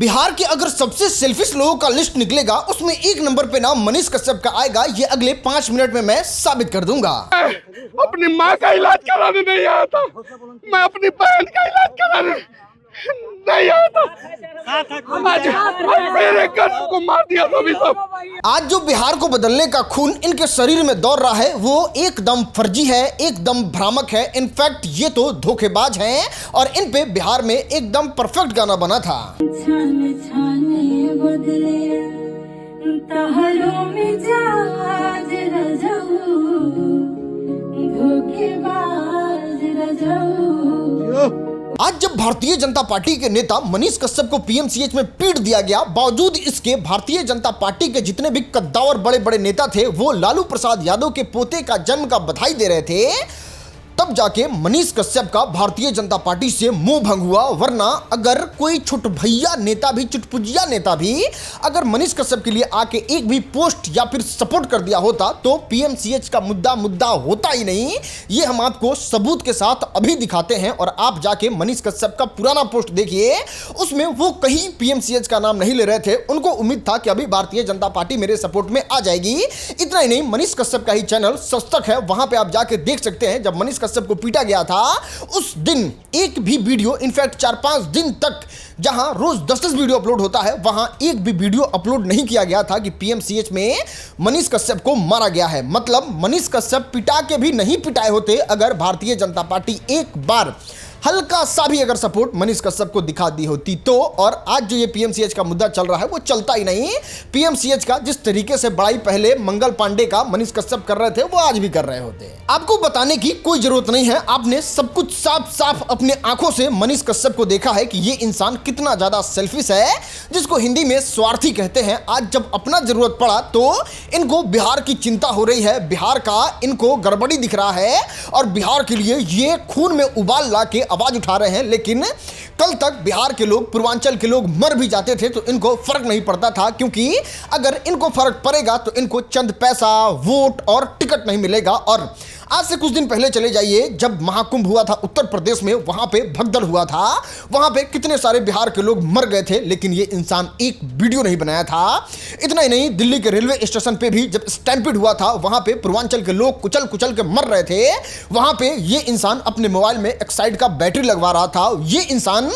बिहार के अगर सबसे सेल्फिश लोगों का लिस्ट निकलेगा उसमें एक नंबर पे नाम मनीष कश्यप का आएगा। ये अगले 5 मिनट में मैं साबित कर दूंगा। अपनी माँ का इलाज कराने नहीं आया था, मैं अपनी बहन का इलाज कराने नहीं आया था। आज मेरे कट को मार दिया सभी सब। आज जो बिहार को बदलने का खून इनके शरीर में दौड़ रहा है वो एकदम फर्जी है, एकदम भ्रामक है। इनफैक्ट ये तो धोखेबाज हैं और इन पे बिहार में एकदम परफेक्ट गाना बना था। आज जब भारतीय जनता पार्टी के नेता मनीष कश्यप को पीएमसीएच में पीट दिया गया, बावजूद इसके भारतीय जनता पार्टी के जितने भी कद्दावर बड़े बड़े नेता थे वो लालू प्रसाद यादव के पोते का जन्म का बधाई दे रहे थे, तब जाके मनीष कश्यप का भारतीय जनता पार्टी से मुंह भंग हुआ। वरना अगर कोई छुट भैया नेता भी, चुटपुजिया नेता भी अगर मनीष कश्यप के लिए आके एक भी पोस्ट या फिर सपोर्ट कर दिया होता तो पीएमसीएच का मुद्दा होता ही नहीं। ये हम आपको सबूत के साथ अभी दिखाते हैं और आप जाके मनीष कश्यप का पुराना पोस्ट देखिए, उसमें वो कहीं पीएमसीएच का नाम नहीं ले रहे थे। उनको उम्मीद था कि अभी भारतीय जनता पार्टी मेरे सपोर्ट में आ जाएगी। इतना ही नहीं, मनीष कश्यप का ही चैनल सच तक है, वहां पर आप जाके देख सकते हैं। जब मनीष कश्यप को पीटा गया था उस दिन एक भी वीडियो, इनफैक्ट 4-5 दिन तक जहां रोज 10-10 वीडियो अपलोड होता है, वहां एक भी वीडियो अपलोड नहीं किया गया था कि पीएमसीएच में मनीष कश्यप को मारा गया है। मतलब मनीष कश्यप पिटा के भी नहीं पिटाए होते अगर भारतीय जनता पार्टी एक बार हल्का सा भी अगर सपोर्ट मनीष कश्यप को दिखा दी होती तो। और आज जो ये पीएमसीएच का मुद्दा चल रहा है वो चलता ही नहीं। पीएमसीएच का जिस तरीके से बड़ाई पहले मंगल पांडे का मनीष कश्यप कर रहे थे वो आज भी कर रहे होते। आपको बताने की कोई जरूरत नहीं है, आपने सब कुछ साफ साफ अपने आंखों से मनीष कश्यप को देखा है कि ये इंसान कितना ज्यादा सेल्फिश है, जिसको हिंदी में स्वार्थी कहते हैं। आज जब अपना जरूरत पड़ा तो इनको बिहार की चिंता हो रही है, बिहार का इनको गड़बड़ी दिख रहा है और बिहार के लिए ये खून में उबाल ला के आवाज उठा रहे हैं। लेकिन कल तक बिहार के लोग, पूर्वांचल के लोग मर भी जाते थे तो इनको फर्क नहीं पड़ता था, क्योंकि अगर इनको फर्क पड़ेगा तो इनको चंद पैसा, वोट और टिकट नहीं मिलेगा। और आज से कुछ दिन पहले चले जाइए, जब महाकुंभ हुआ था उत्तर प्रदेश में, वहां पे भगदड़ हुआ था, वहां पे कितने सारे बिहार के लोग मर गए थे, लेकिन ये इंसान एक वीडियो नहीं बनाया था। इतना ही नहीं, दिल्ली के रेलवे स्टेशन पे भी जब स्टैम्पिड हुआ था, वहां पे पूर्वांचल के लोग कुचल कुचल के मर रहे थे, वहां पे ये इंसान अपने मोबाइल में एक्साइड का बैटरी लगवा रहा था। ये इंसान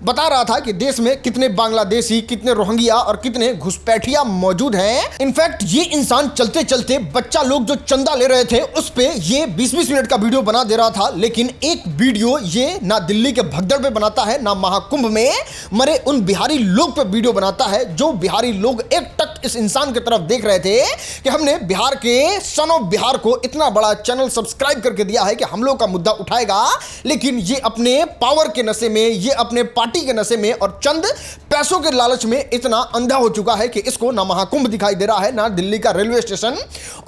बता रहा था कि देश में कितने बांग्लादेशी, कितने रोहिंग्या और कितने घुसपैठिया मौजूद हैं। इनफैक्ट ये इंसान चलते चलते बच्चा लोग जो चंदा ले रहे थे उस पे ये 20-20 मिनट का वीडियो बना दे रहा था। लेकिन एक वीडियो ये ना दिल्ली के भगदड़ पे बनाता है, ना महाकुंभ में मरे उन बिहारी लोग पे वीडियो बनाता है। जो बिहारी लोग एक टक इस इंसान की तरफ देख रहे थे कि हमने बिहार के सन ऑफ बिहार को इतना बड़ा चैनल सब्सक्राइब करके दिया है कि हम लोग का मुद्दा उठाएगा, लेकिन ये अपने पावर के नशे में, ये अपने पार्टी के नशे में और चंद पैसों के लालच में इतना अंधा हो चुका है कि इसको ना महाकुंभ दिखाई दे रहा है, ना दिल्ली का रेलवे स्टेशन।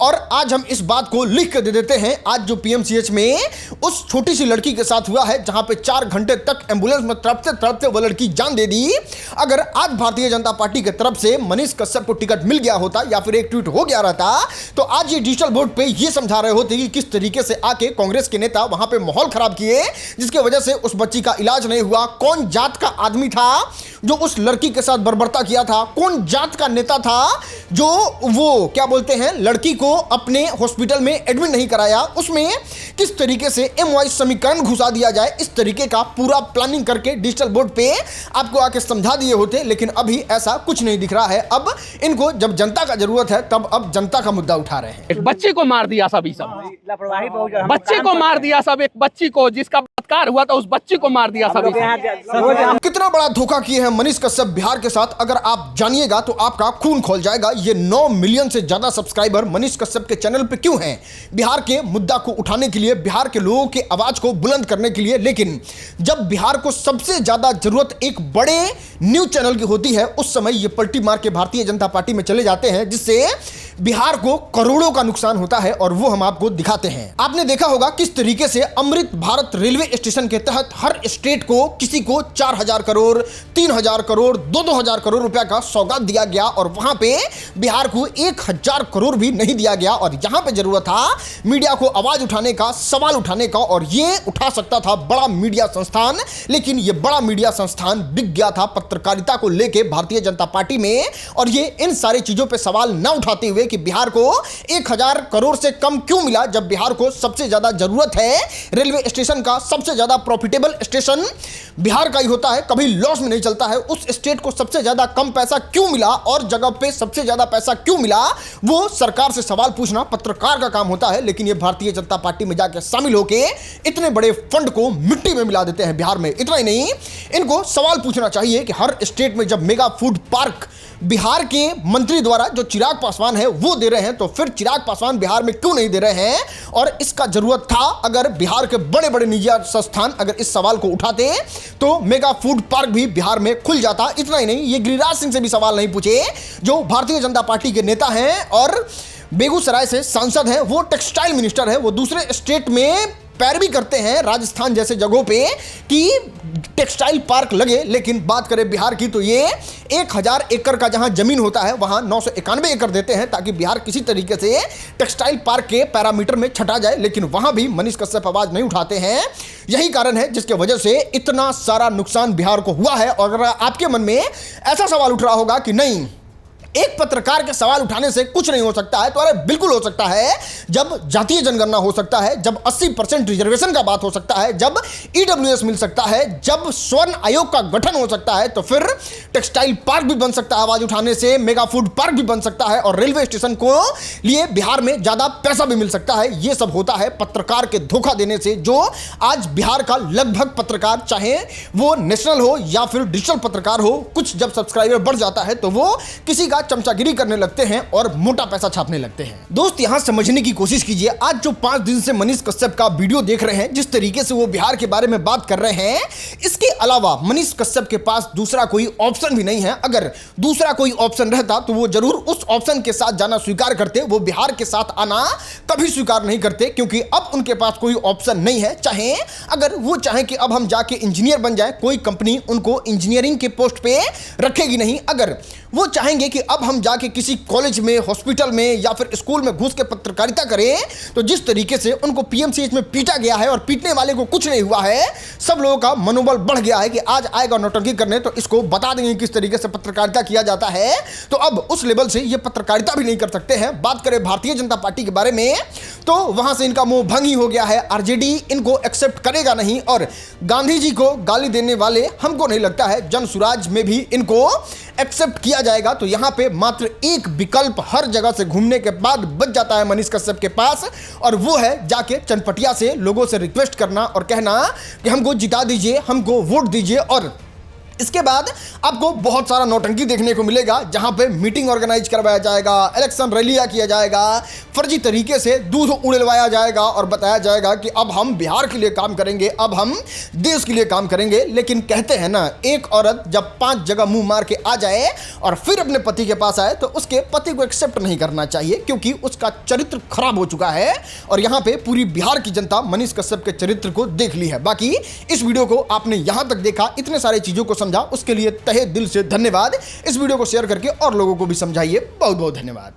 और आज हम इस बात को लिख के दे देते हैं। आज जो पीएमसीएच में उस छोटी सी लड़की के साथ हुआ है, जहां पे 4 घंटे तक एम्बुलेंस में तड़पते तड़पते वो लड़की जान दे दी, अगर आज भारतीय जनता पार्टी की तरफ से मनीष कश्यप को टिकट मिल गया होता या फिर एक ट्वीट हो गया रहता तो आज ये डिजिटल बोर्ड पे ये समझा रहे होते कि किस तरीके से आके कांग्रेस के नेता वहां पे माहौल खराब किए, जिसकी वजह से उस बच्ची का इलाज नहीं हुआ। कौन जात का आदमी था जो उस लड़की के साथ बर्बरता किया था, कौन जात का नेता था जो वो क्या बोलते हैं लड़की को अपने हॉस्पिटल में एडमिट नहीं कराया, उसमें किस तरीके से MY समीकरण घुसा दिया जाए, इस तरीके का पूरा प्लानिंग करके डिजिटल बोर्ड पे आपको आके समझा दिए होते। लेकिन अभी ऐसा कुछ नहीं दिख रहा है। अब इनको जब जनता का जरूरत है तब अब जनता का मुद्दा उठा रहे हैं। एक बच्चे को मार दिया सब, बच्चे को मार दिया सब, एक बच्ची को जिसका बलात्कार हुआ था उस बच्ची को मार दिया सब। कितना बड़ा धोखा किए हैं मनीष कश्यप बिहार के साथ, अगर आप जानिएगा तो आपका खून खोल जाएगा। ये 9 मिलियन से ज्यादा सब्सक्राइबर मनीष कश्यप के चैनल पे क्यों हैं? बिहार के मुद्दा को उठाने के लिए, बिहार के लोगों के आवाज को बुलंद करने के लिए। लेकिन जब बिहार को सबसे ज्यादा जरूरत एक बड़े न्यूज चैनल की होती है, उस समय ये पलटी मार के भारतीय जनता पार्टी में चले जाते हैं, जिससे बिहार को करोड़ों का नुकसान होता है और वो हम आपको दिखाते हैं। आपने देखा होगा किस तरीके से अमृत भारत रेलवे स्टेशन के तहत हर स्टेट को किसी को 4,000 करोड़, 3,000 करोड़, 2,000 करोड़ रुपया का सौगात दिया गया और वहां पे बिहार को 1,000 करोड़ भी नहीं दिया गया। और यहां पे जरूरत था मीडिया को आवाज उठाने का, सवाल उठाने का, और ये उठा सकता था बड़ा मीडिया संस्थान, लेकिन ये बड़ा मीडिया संस्थान बिक गया था पत्रकारिता को लेके भारतीय जनता पार्टी में। और ये इन सारी चीजों पे सवाल न उठाते हुए कि बिहार को 1,000 करोड़ से कम क्यों मिला, जब बिहार को सबसे ज्यादा जरूरत है रेलवे स्टेशन का, सबसे ज्यादा प्रॉफिटेबल स्टेशन बिहार का ही होता है, कभी लॉस में नहीं चलता है, उस स्टेट को सबसे ज्यादा कम पैसा क्यों मिला और जगह पे सबसे ज्यादा पैसा क्यों मिला, वो सरकार से सवाल पूछना पत्रकार का काम होता है। लेकिन ये भारतीय जनता पार्टी में जाकर शामिल होके इतने बड़े फंड को मिट्टी में मिला देते हैं बिहार में। इतना ही नहीं, इनको सवाल पूछना चाहिए कि हर स्टेट में जब मेगा फूड पार्क बिहार के मंत्री द्वारा जो चिराग पासवान है वो दे रहे हैं, तो फिर चिराग पासवान बिहार में क्यों नहीं दे रहे हैं। और इसका जरूरत था, अगर बिहार के बड़े बड़े निजी संस्थान अगर इस सवाल को उठाते तो मेगा फूड पार्क भी बिहार में खुल जाता। इतना ही नहीं, ये गिरिराज सिंह से भी सवाल नहीं पूछे जो भारतीय जनता पार्टी के नेता हैं और बेगूसराय से सांसद हैं, वो टेक्सटाइल मिनिस्टर है, वो दूसरे स्टेट में पैरवी करते हैं राजस्थान जैसे जगहों पे कि टेक्सटाइल पार्क लगे। लेकिन बात करें बिहार की तो ये 1,000 एकड़ का जहां जमीन होता है वहां 991 एकड़ देते हैं ताकि बिहार किसी तरीके से टेक्सटाइल पार्क के पैरामीटर में छटा जाए। लेकिन वहां भी मनीष कश्यप आवाज नहीं उठाते हैं। यही कारण है जिसके वजह से इतना सारा नुकसान बिहार को हुआ है। और अगर आपके मन में ऐसा सवाल उठ रहा होगा कि नहीं, एक पत्रकार के सवाल उठाने से कुछ नहीं हो सकता है, तो अरे बिल्कुल हो सकता है। जब जातीय जनगणना हो सकता है, जब 80% रिजर्वेशन का बात हो सकता है, जब ईडब्ल्यूएस मिल सकता है, जब स्वर्ण आयोग का गठन हो सकता है, तो फिर टेक्सटाइल पार्क भी बन सकता है आवाज उठाने से, मेगा फूड पार्क भी बन सकता है और रेलवे स्टेशन को लिए बिहार में ज्यादा पैसा भी मिल सकता है। यह सब होता है पत्रकार के धोखा देने से, जो आज बिहार का लगभग पत्रकार, चाहे वो नेशनल हो या फिर डिजिटल पत्रकार हो, कुछ जब सब्सक्राइबर बढ़ जाता है तो वो किसी का चमचागिरी करने लगते हैं और मोटा पैसा छापने लगते हैं। दोस्त, यहां समझने की कोशिश कीजिए, आज जो 5 दिन से मनीष कश्यप का वीडियो देख रहे हैं, जिस तरीके से वो बिहार के बारे में बात कर रहे हैं, इसके अलावा मनीष कश्यप के पास दूसरा कोई ऑप्शन भी नहीं है। अगर दूसरा कोई ऑप्शन रहता तो वो जरूर उस ऑप्शन के साथ जाना स्वीकार करते। वो बिहार के साथ आना कभी स्वीकार नहीं करते, क्योंकि अब उनके पास कोई ऑप्शन नहीं है। चाहे अगर वो चाहे कि अब हम जाके इंजीनियर बन जाए, कोई कंपनी उनको इंजीनियरिंग के पोस्ट पे रखेगी नहीं। अगर वो चाहेंगे कि अब हम जाके किसी कॉलेज में, हॉस्पिटल में या फिर स्कूल में घुस के पत्रकारिता करें, तो जिस तरीके से उनको पीएमसीएच में पीटा गया है और पीटने वाले को कुछ नहीं हुआ है, सब लोगों का मनोबल बढ़ गया है कि आज आएगा नौटंकी करने तो इसको बता देंगे किस तरीके से पत्रकारिता किया जाता है। तो अब उस लेवल से ये पत्रकारिता भी नहीं कर सकते हैं। बात करें भारतीय जनता पार्टी के बारे में तो वहां से इनका मोह भंग ही हो गया है। आरजेडी इनको एक्सेप्ट करेगा नहीं और गांधी जी को गाली देने वाले हमको नहीं लगता है जन सुराज में भी इनको एक्सेप्ट किया जाएगा। तो यहां पे मात्र एक विकल्प हर जगह से घूमने के बाद बच जाता है मनीष कश्यप के पास, और वो है जाके चनपटिया से लोगों से रिक्वेस्ट करना और कहना कि हमको जिता दीजिए, हमको वोट दीजिए। और इसके बाद आपको बहुत सारा नौटंकी देखने को मिलेगा, जहां पे मीटिंग ऑर्गेनाइज करवाया जाएगा, इलेक्शन रैलियां किया जाएगा, फर्जी तरीके से दूध उड़लवाया जाएगा और बताया जाएगा कि अब हम बिहार के लिए काम करेंगे, अब हम देश के लिए काम करेंगे। लेकिन कहते हैं ना, एक औरत जब 5 जगह मुंह मार के आ जाए और फिर अपने पति के पास आए तो उसके पति को एक्सेप्ट नहीं करना चाहिए, क्योंकि उसका चरित्र खराब हो चुका है। और यहां पे पूरी बिहार की जनता मनीष कश्यप के चरित्र को देख ली है। बाकी इस वीडियो को आपने यहां तक देखा, इतने सारे चीजों को समझा, उसके लिए तहे दिल से धन्यवाद। इस वीडियो को शेयर करके और लोगों को भी समझाइए। बहुत बहुत धन्यवाद।